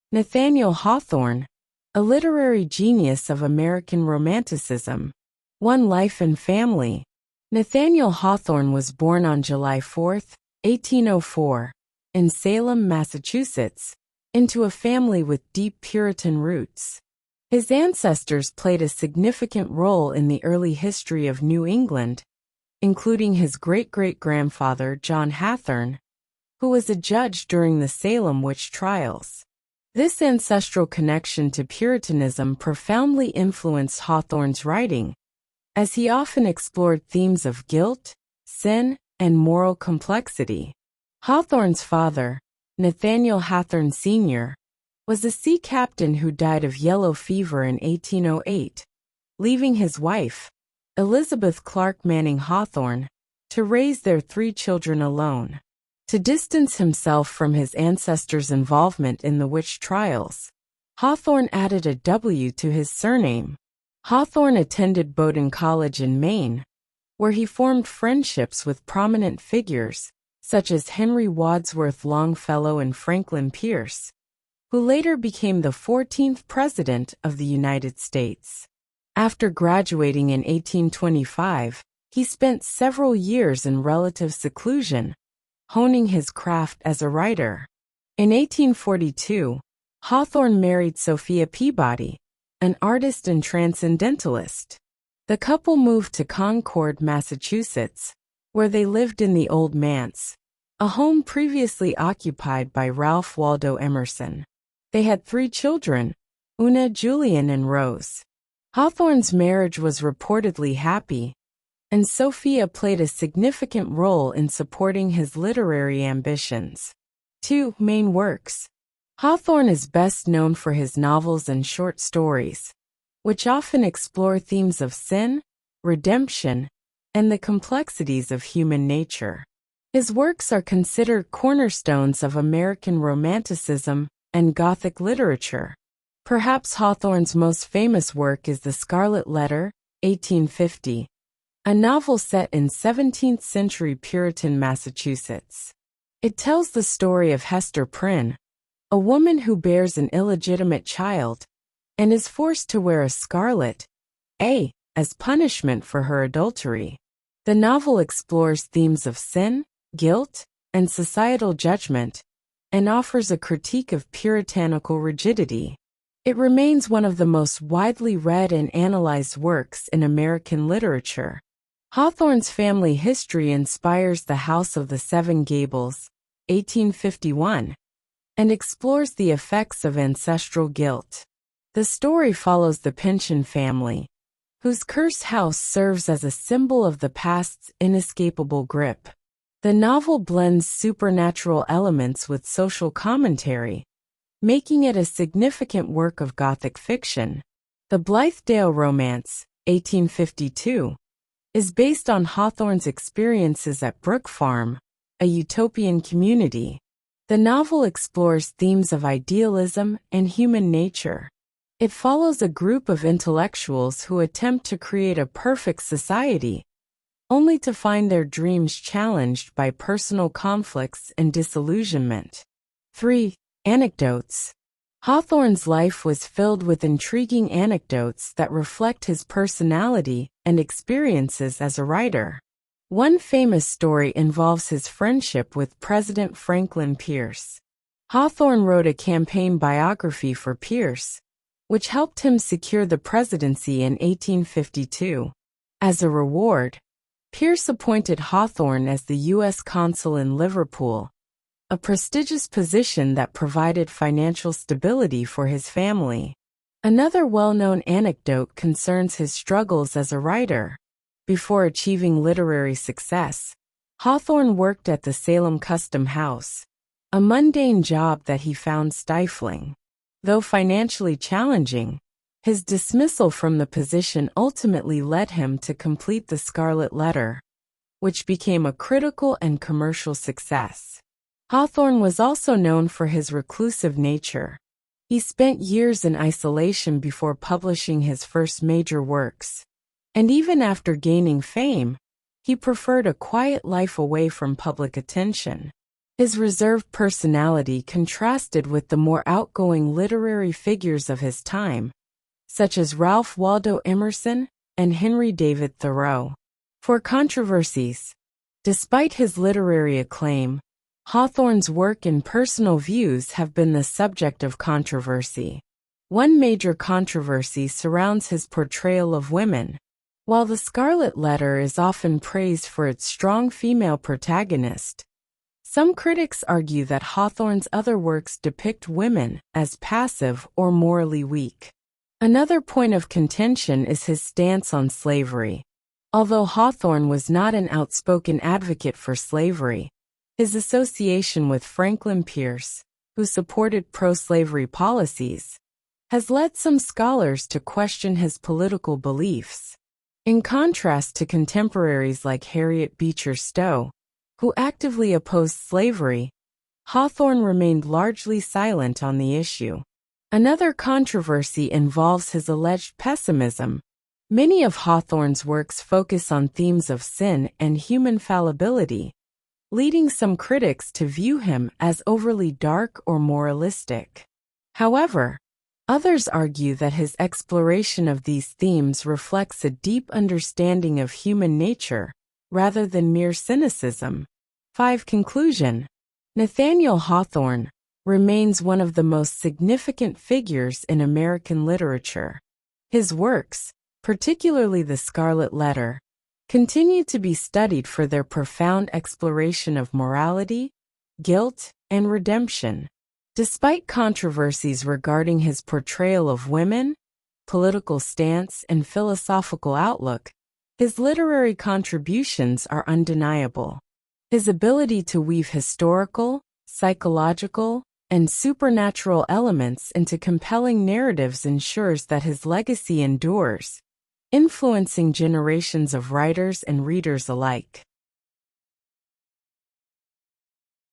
Nathaniel Hawthorne, a literary genius of American Romanticism. One Life and Family. Nathaniel Hawthorne was born on July 4, 1804, in Salem, Massachusetts, into a family with deep Puritan roots. His ancestors played a significant role in the early history of New England, including his great-great-grandfather John Hathorne, who was a judge during the Salem witch trials. This ancestral connection to Puritanism profoundly influenced Hawthorne's writing, as he often explored themes of guilt, sin, and moral complexity. Hawthorne's father, Nathaniel Hawthorne Sr., was a sea captain who died of yellow fever in 1808, leaving his wife, Elizabeth Clark Manning Hawthorne, to raise their 3 children alone. To distance himself from his ancestors' involvement in the witch trials, Hawthorne added a W to his surname. Hawthorne attended Bowdoin College in Maine, where he formed friendships with prominent figures such as Henry Wadsworth Longfellow and Franklin Pierce, who later became the 14th President of the United States. After graduating in 1825, he spent several years in relative seclusion, honing his craft as a writer. In 1842, Hawthorne married Sophia Peabody, an artist and transcendentalist. The couple moved to Concord, Massachusetts, where they lived in the Old Manse, a home previously occupied by Ralph Waldo Emerson. They had 3 children, Una, Julian, and Rose. Hawthorne's marriage was reportedly happy, and Sophia played a significant role in supporting his literary ambitions. 2 main works. Hawthorne is best known for his novels and short stories, which often explore themes of sin, redemption, and the complexities of human nature. His works are considered cornerstones of American Romanticism and Gothic literature. Perhaps Hawthorne's most famous work is The Scarlet Letter, 1850, a novel set in 17th-century Puritan Massachusetts. It tells the story of Hester Prynne, a woman who bears an illegitimate child and is forced to wear a scarlet, as punishment for her adultery. The novel explores themes of sin, guilt, and societal judgment, and offers a critique of puritanical rigidity. It remains one of the most widely read and analyzed works in American literature. Hawthorne's family history inspires The House of the Seven Gables, 1851, and explores the effects of ancestral guilt. The story follows the Pynchon family, whose cursed house serves as a symbol of the past's inescapable grip. The novel blends supernatural elements with social commentary, making it a significant work of Gothic fiction. The Blithedale Romance, 1852, is based on Hawthorne's experiences at Brook Farm, a utopian community. The novel explores themes of idealism and human nature. It follows a group of intellectuals who attempt to create a perfect society, only to find their dreams challenged by personal conflicts and disillusionment. 3. Anecdotes. Hawthorne's life was filled with intriguing anecdotes that reflect his personality and experiences as a writer. One famous story involves his friendship with President Franklin Pierce. Hawthorne wrote a campaign biography for Pierce, which helped him secure the presidency in 1852. As a reward, Pierce appointed Hawthorne as the U.S. consul in Liverpool, a prestigious position that provided financial stability for his family. Another well-known anecdote concerns his struggles as a writer. Before achieving literary success, Hawthorne worked at the Salem Custom House, a mundane job that he found stifling. Though financially challenging, his dismissal from the position ultimately led him to complete The Scarlet Letter, which became a critical and commercial success. Hawthorne was also known for his reclusive nature. He spent years in isolation before publishing his first major works, and even after gaining fame, he preferred a quiet life away from public attention. His reserved personality contrasted with the more outgoing literary figures of his time, such as Ralph Waldo Emerson and Henry David Thoreau. For controversies. Despite his literary acclaim, Hawthorne's work and personal views have been the subject of controversy. One major controversy surrounds his portrayal of women. While The Scarlet Letter is often praised for its strong female protagonist, some critics argue that Hawthorne's other works depict women as passive or morally weak. Another point of contention is his stance on slavery. Although Hawthorne was not an outspoken advocate for slavery, his association with Franklin Pierce, who supported pro-slavery policies, has led some scholars to question his political beliefs. In contrast to contemporaries like Harriet Beecher Stowe, who actively opposed slavery, Hawthorne remained largely silent on the issue. Another controversy involves his alleged pessimism. Many of Hawthorne's works focus on themes of sin and human fallibility, leading some critics to view him as overly dark or moralistic. However, others argue that his exploration of these themes reflects a deep understanding of human nature, rather than mere cynicism. 5. Conclusion. Nathaniel Hawthorne remains one of the most significant figures in American literature. His works, particularly The Scarlet Letter, continue to be studied for their profound exploration of morality, guilt, and redemption. Despite controversies regarding his portrayal of women, political stance, and philosophical outlook, his literary contributions are undeniable. His ability to weave historical, psychological, and supernatural elements into compelling narratives ensures that his legacy endures, influencing generations of writers and readers alike.